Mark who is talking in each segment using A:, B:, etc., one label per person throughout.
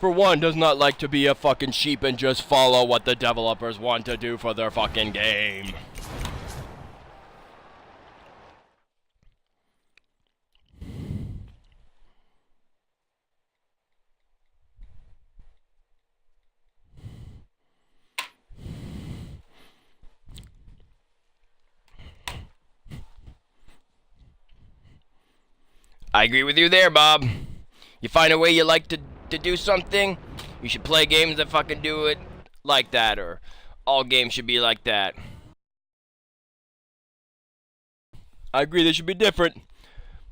A: for one, does not like to be a fucking sheep and just follow what the developers want to do for their fucking game. I agree with you there, Bob. You find a way you like to do something, you should play games that fucking do it like that, or all games should be like that. I agree they should be different,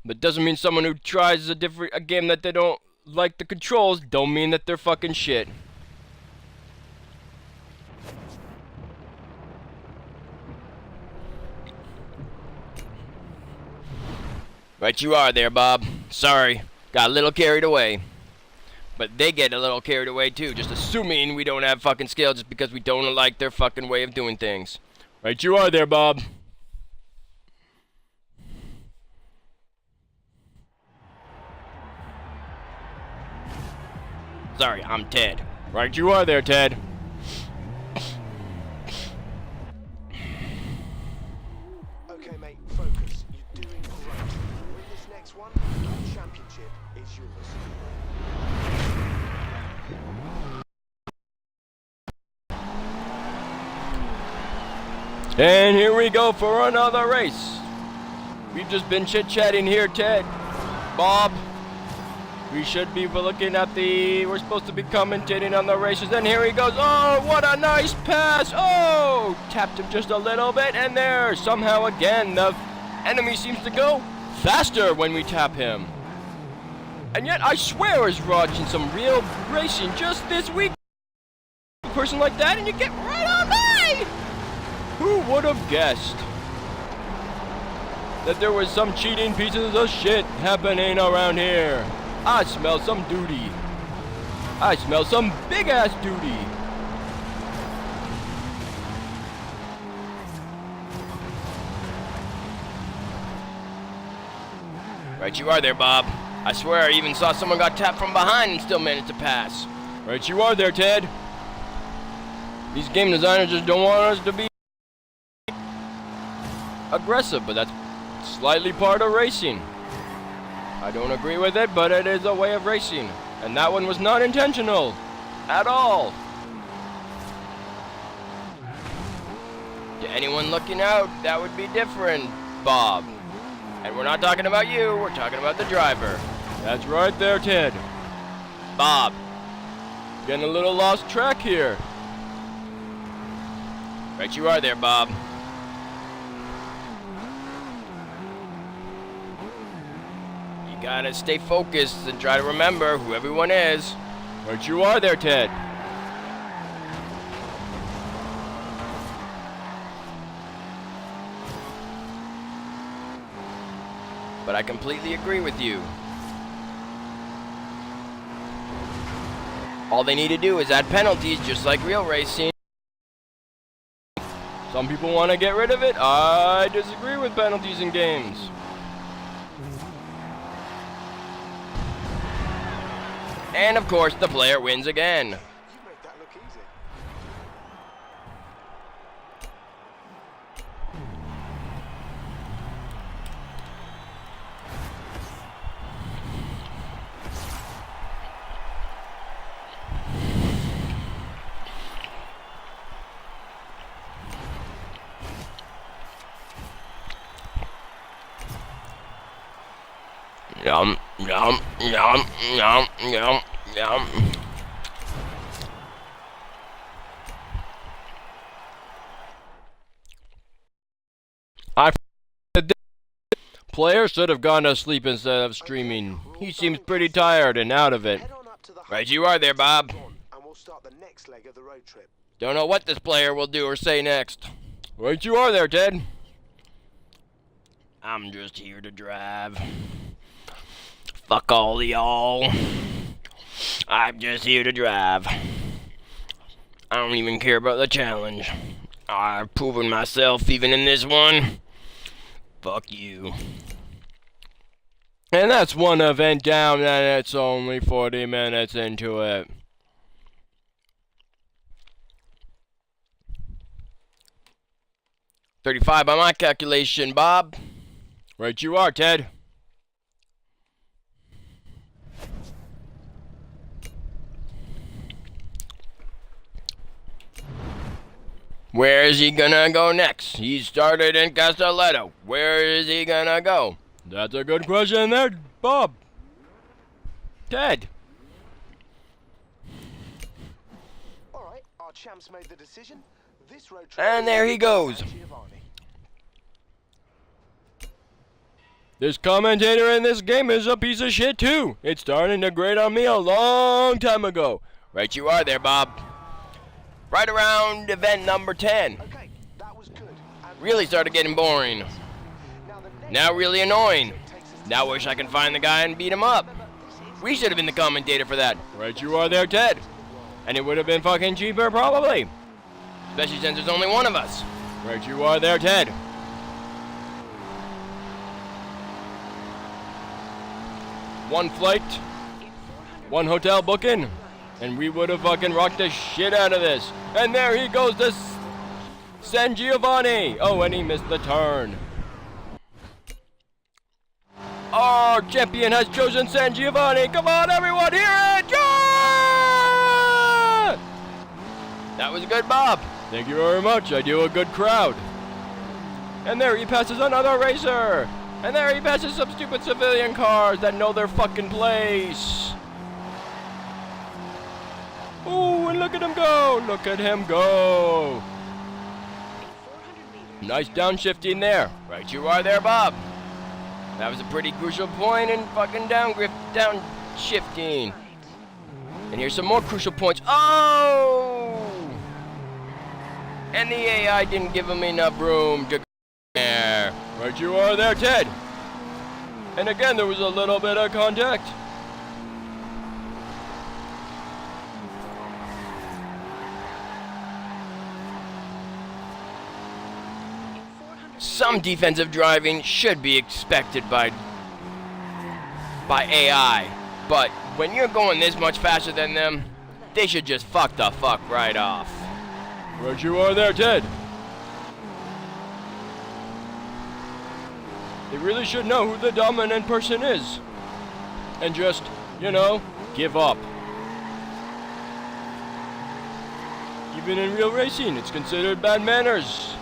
A: but doesn't mean someone who tries a game that they don't like the controls don't mean that they're fucking shit. Right you are there, Bob. Sorry, got a little carried away. But they get a little carried away too, just assuming we don't have fucking skill just because we don't like their fucking way of doing things. Right you are there, Bob. Sorry, I'm Ted. Right you are there, Ted.
B: Okay, mate, focus. You're doing great. Win this next one, the championship is yours.
A: And here we go for another race. We've just been chit-chatting here, Ted. Bob. We should be looking at we're supposed to be commentating on the races, and here he goes. Oh, what a nice pass. Oh, tapped him just a little bit, and there, somehow again, the enemy seems to go faster when we tap him. And yet, I swear I was watching some real racing just this week. A person like that, and you get right on by. Who would have guessed that there was some cheating pieces of shit happening around here? I smell some duty. I smell some big-ass duty. Right you are there, Bob. I swear I even saw someone got tapped from behind and still managed to pass. Right you are there, Ted. These game designers just don't want us to be aggressive, but that's slightly part of racing. I don't agree with it, but it is a way of racing. And that one was not intentional. At all. To anyone looking out, that would be different, Bob. And we're not talking about you, we're talking about the driver. That's right there, Ted. Bob. Getting a little lost track here. Right you are there, Bob. Gotta stay focused and try to remember who everyone is. Right you are there, Ted. But I completely agree with you. All they need to do is add penalties just like real racing. Some people want to get rid of it. I disagree with penalties in games. And of course, the player wins again.
B: You make that look easy.
A: Yum, yum, yum, yum, yum, yum. Player should have gone to sleep instead of streaming. He seems pretty tired and out of it.
B: Head on up to the
A: Right you are there, Bob.
B: and we'll start the next leg of the road trip.
A: Don't know what this player will do or say next. Right you are there, Ted. I'm just here to drive. Fuck all y'all. I'm just here to drive. I don't even care about the challenge. I've proven myself even in this one. Fuck you. And that's one event down, and it's only 40 minutes into it. 35 by my calculation, Bob. Right you are, Ted. Where is he gonna go next? He started in Castelletto. Where is he gonna go? That's a good question there, Bob. Ted.
B: Alright, our champs made the decision. This road
A: And there he goes.
B: San Giovanni.
A: This commentator in this game is a piece of shit too. It's starting to grate on me a long time ago. Right you are there, Bob. Right around event number 10.
B: Okay, that was good. And
A: Really started getting boring. Now really annoying. Now wish I can find the guy and beat him up. We should have been the commentator for that. Right you are there, Ted. And it would have been fucking cheaper, probably. Especially since there's only one of us. Right you are there, Ted. One flight, one hotel booking, and we would have fucking rocked the shit out of this. And there he goes, this San Giovanni. Oh, and he missed the turn. Our champion has chosen San Giovanni. Come on, everyone, hear it! Yeah! That was good, Bob. Thank you very much. I do a good crowd. And there he passes another racer. And there he passes some stupid civilian cars that know their fucking place. Ooh, and look at him go. Look at him go. Nice downshifting there. Right you are there, Bob. That was a pretty crucial point in fucking downshifting. And here's some more crucial points. Oh! And the AI didn't give him enough room to go there. Right you are there, Ted. And again, there was a little bit of contact. Some defensive driving should be expected by AI, but when you're going this much faster than them, they should just fuck the fuck right off. Right you are there, Ted. They really should know who the dominant person is. And just, you know, give up. Even in real racing, it's considered bad manners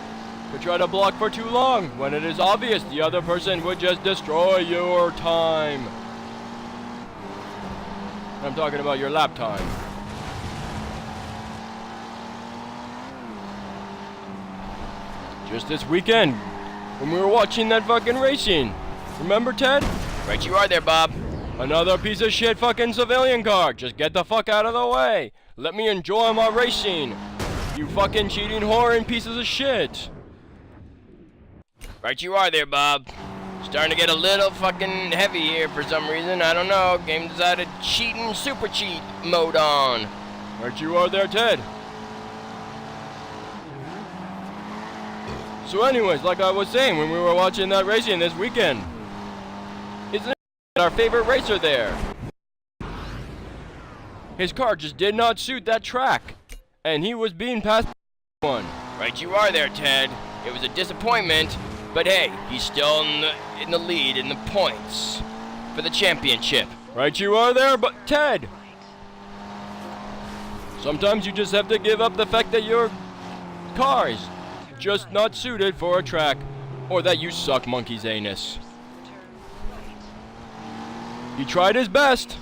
A: to try to block for too long when it is obvious the other person would just destroy your time. I'm talking about your lap time. Just this weekend, when we were watching that fucking racing. Remember, Ted? Right you are there, Bob. Another piece of shit fucking civilian car. Just get the fuck out of the way. Let me enjoy my racing. You fucking cheating whore and pieces of shit. Right you are there, Bob. Starting to get a little fucking heavy here for some reason. I don't know. Game decided cheating super cheat mode on. Right you are there, Ted. So anyways, like I was saying when we were watching that racing this weekend, isn't it our favorite racer there? His car just did not suit that track, and he was being passed by one. Right you are there, Ted. It was a disappointment, but hey, he's still in the lead in the points for the championship. Right you are there, but Ted. Sometimes you just have to give up the fact that your car is just not suited for a track, or that you suck monkey's anus. He tried his best,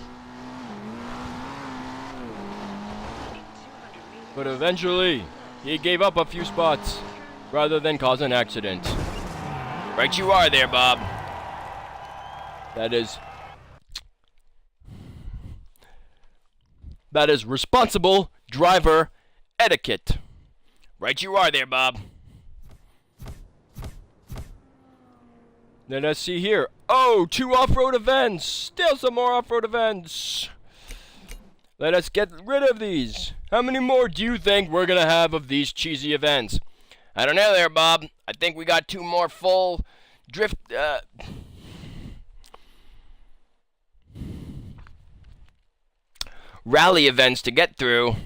A: but eventually he gave up a few spots rather than cause an accident. Right you are there, Bob. That is responsible driver etiquette. Right you are there, Bob. Let us see here. Oh, 2 off-road events. Still some more off-road events. Let us get rid of these. How many more do you think we're going to have of these cheesy events? I don't know there, Bob. I think we got 2 more full drift... rally events to get through.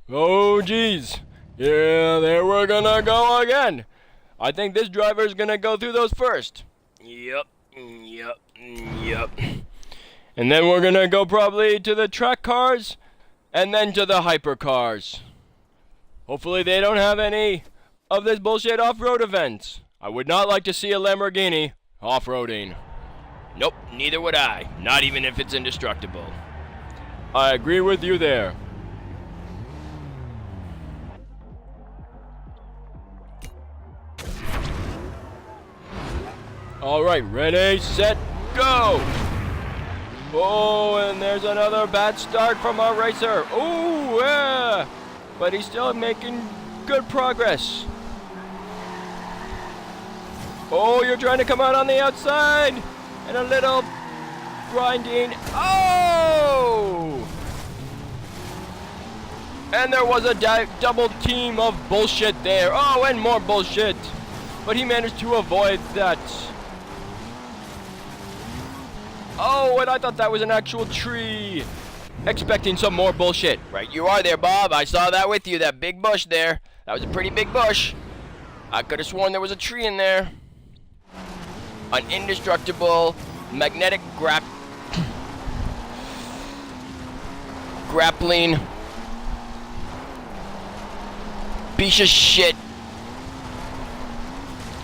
A: Oh, geez. Yeah, there we're gonna go again. I think this driver is gonna go through those first. Yep. And then we're gonna go probably to the track cars, and then to the hypercars. Hopefully they don't have any of this bullshit off-road events. I would not like to see a Lamborghini off-roading. Nope, neither would I. Not even if it's indestructible. I agree with you there. Alright, ready, set, go! Oh, and there's another bad start from our racer. Oh, yeah! But he's still making good progress. Oh, you're trying to come out on the outside! And a little grinding. Oh! And there was a double team of bullshit there. Oh, and more bullshit. But he managed to avoid that. Oh, and I thought that was an actual tree. Expecting some more bullshit. Right, you are there, Bob. I saw that with you, that big bush there. That was a pretty big bush. I could have sworn there was a tree in there. An indestructible magnetic grappling piece of shit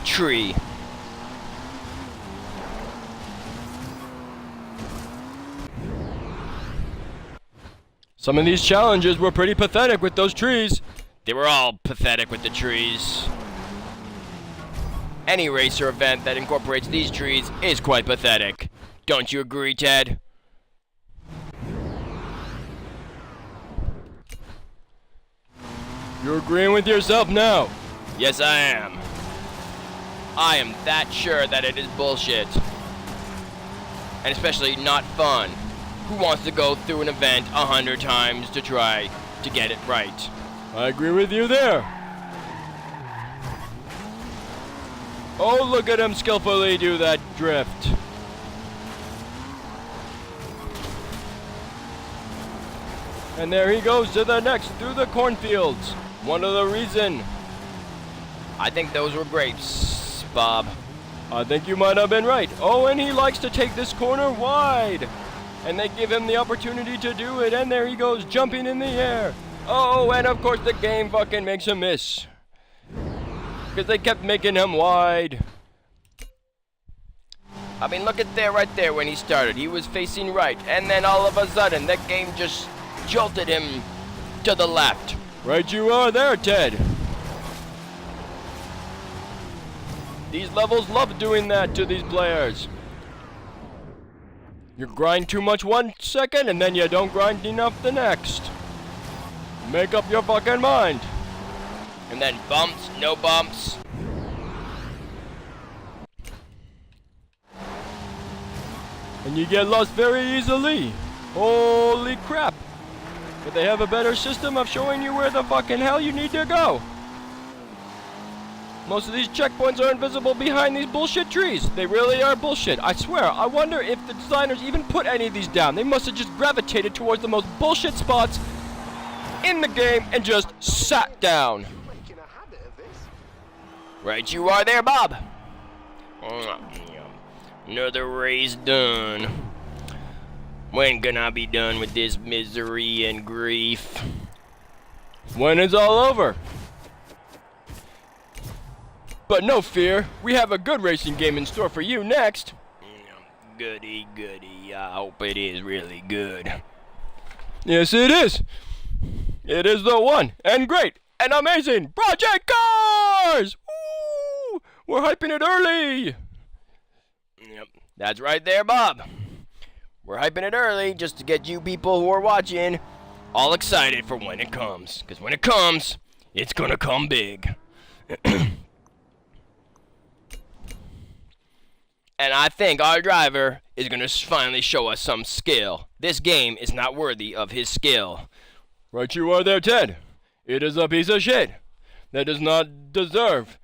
A: tree. Some of these challenges were pretty pathetic with those trees. They were all pathetic with the trees. Any racer event that incorporates these trees is quite pathetic. Don't you agree, Ted? You're agreeing with yourself now? Yes, I am. I am that sure that it is bullshit. And especially not fun. Who wants to go through an event 100 times to try to get it right? I agree with you there. Oh, look at him skillfully do that drift. And there he goes to the next through the cornfields. One of the reason. I think those were grapes, Bob. I think you might have been right. Oh, and he likes to take this corner wide. And they give him the opportunity to do it, and there he goes, jumping in the air. Oh, and of course the game fucking makes him miss. Because they kept making him wide. I mean, look at there, right there when he started. He was facing right, and then all of a sudden, that game just jolted him to the left. Right you are there, Ted. These levels love doing that to these players. You grind too much one second, and then you don't grind enough the next. Make up your fucking mind. And then bumps, no bumps. And you get lost very easily. Holy crap. But they have a better system of showing you where the fucking hell you need to go. Most of these checkpoints are invisible behind these bullshit trees. They really are bullshit. I swear, I wonder if the designers even put any of these down. They must have just gravitated towards the most bullshit spots in the game and just sat down.
B: Making a habit of this.
A: Right you are there, Bob. Another race done. When can I be done with this misery and grief? When it's all over. But no fear, we have a good racing game in store for you next. Goody, goody. I hope it is really good. Yes, it is. It is the one and great and amazing Project Cars! Woo! We're hyping it early. Yep, that's right there, Bob. We're hyping it early just to get you people who are watching all excited for when it comes. Because when it comes, it's gonna come big. And I think our driver is going to finally show us some skill. This game is not worthy of his skill. Right you are there, Ted. It is a piece of shit that does not deserve